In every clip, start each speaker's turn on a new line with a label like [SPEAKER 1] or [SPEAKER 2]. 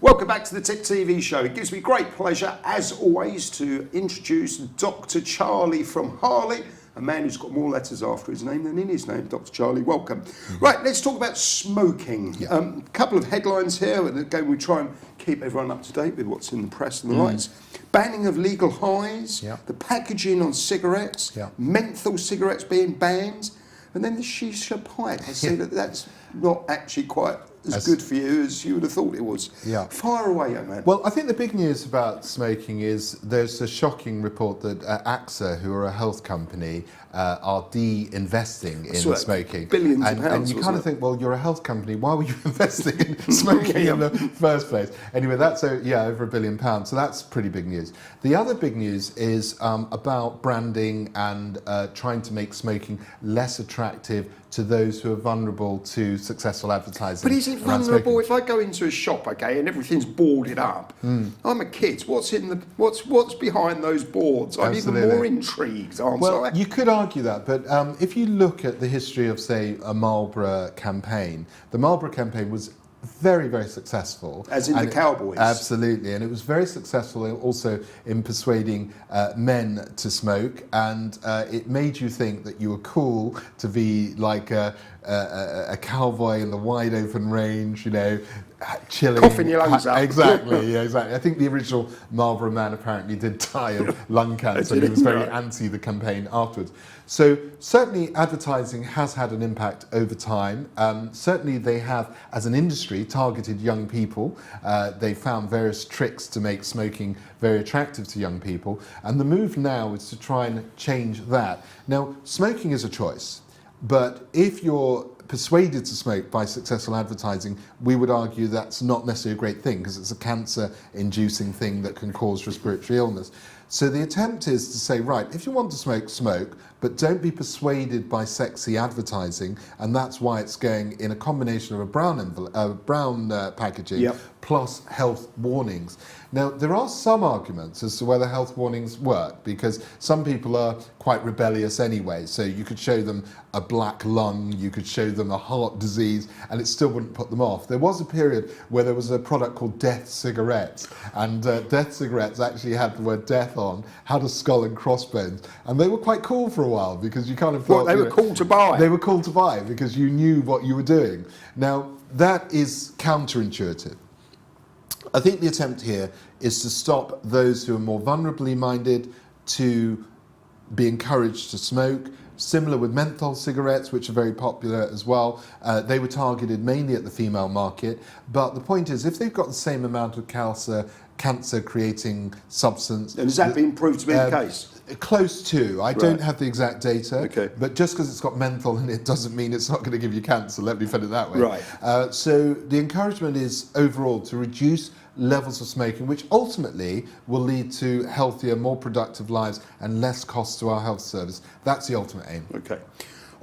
[SPEAKER 1] Welcome back to the Tech TV show. It gives me great pleasure, as always, to introduce Dr Charlie from Harley, a man who's got more letters after his name than in his name. Dr Charlie, welcome. Right, let's talk about smoking. A couple of headlines here, and again we try and keep everyone up to date with what's in the press and the lights. Banning of legal highs, the packaging on cigarettes, menthol cigarettes being banned, and then the shisha pipe. I see that that's not actually quite as good for you as you would have thought it was. Fire away, young man.
[SPEAKER 2] Well, I think the big news about smoking is there's a shocking report that AXA, who are a health company, are de-investing in smoking.
[SPEAKER 1] Billions of pounds.
[SPEAKER 2] And you kind of think, well, you're a health company, why were you investing in smoking in the first place? Anyway, that's over £1 billion. So that's pretty big news. The other big news is about branding and trying to make smoking less attractive to those who are vulnerable to successful advertising.
[SPEAKER 1] But is it vulnerable if I go into a shop, okay, and everything's boarded up? I'm a kid. What's behind those boards? I'm even more intrigued, aren't I?
[SPEAKER 2] You could argue that, but if you look at the history of, say, a Marlborough campaign, the Marlborough campaign was very, very successful.
[SPEAKER 1] As in the Cowboys.
[SPEAKER 2] Absolutely, and it was very successful also in persuading men to smoke, and it made you think that you were cool to be like a cowboy in the wide open range, you know, chilling.
[SPEAKER 1] Coughing your lungs up.
[SPEAKER 2] Exactly, yeah, exactly. I think the original Marlborough man apparently did die of lung cancer, and he was very anti the campaign afterwards. So certainly advertising has had an impact over time. Certainly they have, as an industry, targeted young people. They found various tricks to make smoking very attractive to young people. And the move now is to try and change that. Now, smoking is a choice, but if you're persuaded to smoke by successful advertising, we would argue that's not necessarily a great thing because it's a cancer-inducing thing that can cause respiratory illness. So the attempt is to say, right, if you want to smoke, smoke, but don't be persuaded by sexy advertising, and that's why it's going in a combination of a brown packaging plus health warnings. Now, there are some arguments as to whether health warnings work, because some people are quite rebellious anyway. So you could show them a black lung, you could show them a heart disease, and it still wouldn't put them off. There was a period where there was a product called Death Cigarettes, and Death Cigarettes actually had the word death on, had a skull and crossbones, and they were quite cool for a while because you kind of thought...
[SPEAKER 1] Well, they were cool to buy.
[SPEAKER 2] They were cool to buy because you knew what you were doing. Now, that is counterintuitive. I think the attempt here is to stop those who are more vulnerably minded to be encouraged to smoke. Similar with menthol cigarettes, which are very popular as well. They were targeted mainly at the female market. But the point is, if they've got the same amount of cancer-creating substance...
[SPEAKER 1] And has that been proved to be the case?
[SPEAKER 2] Close to. I don't have the exact data, but just because it's got menthol in it doesn't mean it's not going to give you cancer, let me put it that way. So the encouragement is overall to reduce levels of smoking, which ultimately will lead to healthier, more productive lives and less cost to our health service. That's the ultimate aim.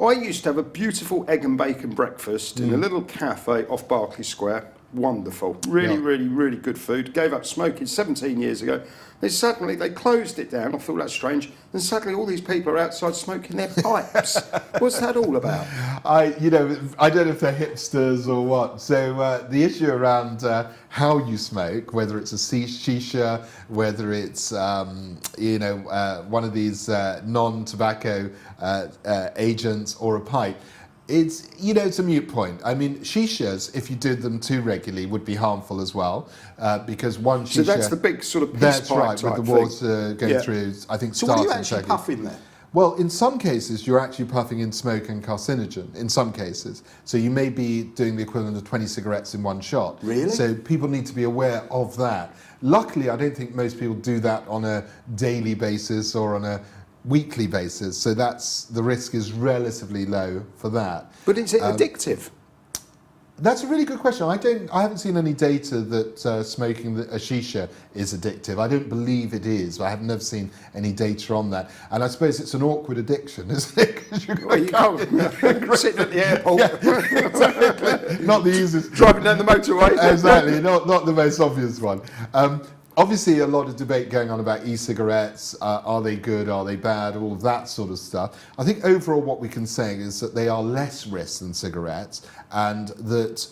[SPEAKER 1] I used to have a beautiful egg and bacon breakfast in a little cafe off Berkeley Square. Wonderful. Really good food. Gave up smoking 17 years ago. Then suddenly they closed it down. I thought that's strange. And suddenly all these people are outside smoking their pipes. What's that all about?
[SPEAKER 2] I don't know if they're hipsters or what. So the issue around how you smoke, whether it's a shisha, whether it's one of these non-tobacco agents or a pipe, it's a moot point. I mean, shishas, if you did them too regularly, would be harmful as well, because one shisha...
[SPEAKER 1] So that's the big sort of piss
[SPEAKER 2] That's
[SPEAKER 1] pipe
[SPEAKER 2] right,
[SPEAKER 1] type
[SPEAKER 2] with the water going through, I think,
[SPEAKER 1] So what are you actually puffing there?
[SPEAKER 2] Well, in some cases, you're actually puffing in smoke and carcinogen, in some cases. So you may be doing the equivalent of 20 cigarettes in one shot.
[SPEAKER 1] Really?
[SPEAKER 2] So people need to be aware of that. Luckily, I don't think most people do that on a daily basis or on a weekly basis, so the risk is relatively low for that.
[SPEAKER 1] But is it addictive?
[SPEAKER 2] That's a really good question. I haven't seen any data that smoking a shisha is addictive. I don't believe it is. I have never seen any data on that. And I suppose it's an awkward addiction, isn't it? Because
[SPEAKER 1] you can't sitting at the airport.
[SPEAKER 2] Exactly. Not the easiest.
[SPEAKER 1] Driving down the motorway.
[SPEAKER 2] Exactly. Not the most obvious one. obviously a lot of debate going on about e-cigarettes. Are they good? Are they bad? All of that sort of stuff. I think overall what we can say is that they are less risk than cigarettes, and that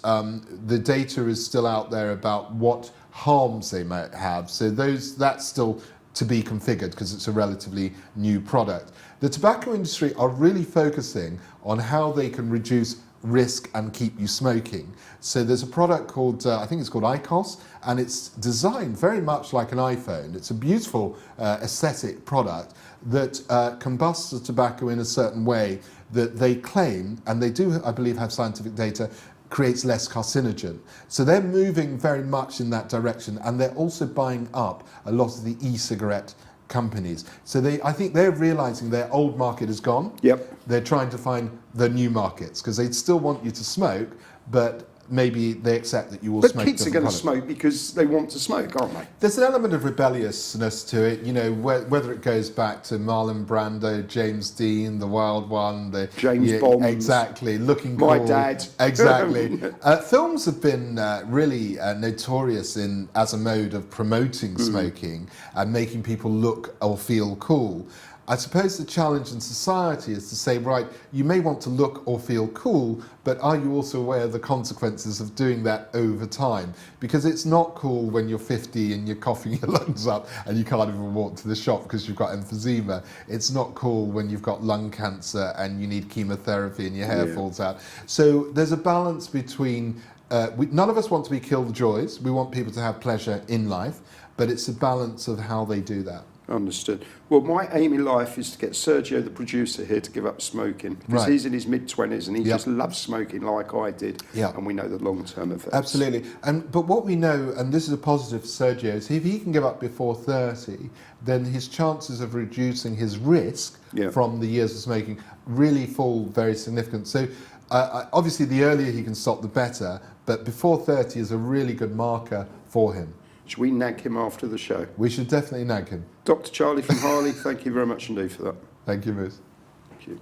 [SPEAKER 2] the data is still out there about what harms they might have. So that's still to be configured because it's a relatively new product. The tobacco industry are really focusing on how they can reduce risk and keep you smoking. So there's a product called, I think it's called IAPOS, and it's designed very much like an iPhone. It's a beautiful aesthetic product that combusts the tobacco in a certain way that they claim, and they do, I believe, have scientific data, creates less carcinogen. So they're moving very much in that direction, and they're also buying up a lot of the e-cigarette companies. So I think they're realizing their old market is gone.
[SPEAKER 1] Yep.
[SPEAKER 2] They're trying to find the new markets because they'd still want you to smoke, but maybe they accept that you will smoke.
[SPEAKER 1] But kids are going to smoke because they want to smoke, aren't they?
[SPEAKER 2] There's an element of rebelliousness to it, you know, whether it goes back to Marlon Brando, James Dean, The Wild One, the
[SPEAKER 1] James Bond,
[SPEAKER 2] exactly, looking
[SPEAKER 1] My
[SPEAKER 2] cool.
[SPEAKER 1] Dad,
[SPEAKER 2] exactly. Films have been really notorious as a mode of promoting smoking and making people look or feel cool. I suppose the challenge in society is to say, right, you may want to look or feel cool, but are you also aware of the consequences of doing that over time? Because it's not cool when you're 50 and you're coughing your lungs up and you can't even walk to the shop because you've got emphysema. It's not cool when you've got lung cancer and you need chemotherapy and your hair falls out. So there's a balance between, none of us want to be killjoys. We want people to have pleasure in life, but it's a balance of how they do that.
[SPEAKER 1] Understood. Well, my aim in life is to get Sergio, the producer, here to give up smoking because he's in his mid-20s and he just loves smoking like I did. And we know the long-term effects.
[SPEAKER 2] Absolutely. But what we know, and this is a positive for Sergio, is if he can give up before 30, then his chances of reducing his risk from the years of smoking really fall very significant. So obviously the earlier he can stop, the better, but before 30 is a really good marker for him.
[SPEAKER 1] Should we nag him after the show?
[SPEAKER 2] We should definitely nag him.
[SPEAKER 1] Dr. Charlie from Harley, thank you very much indeed for that.
[SPEAKER 2] Thank you, Moose.
[SPEAKER 1] Thank you.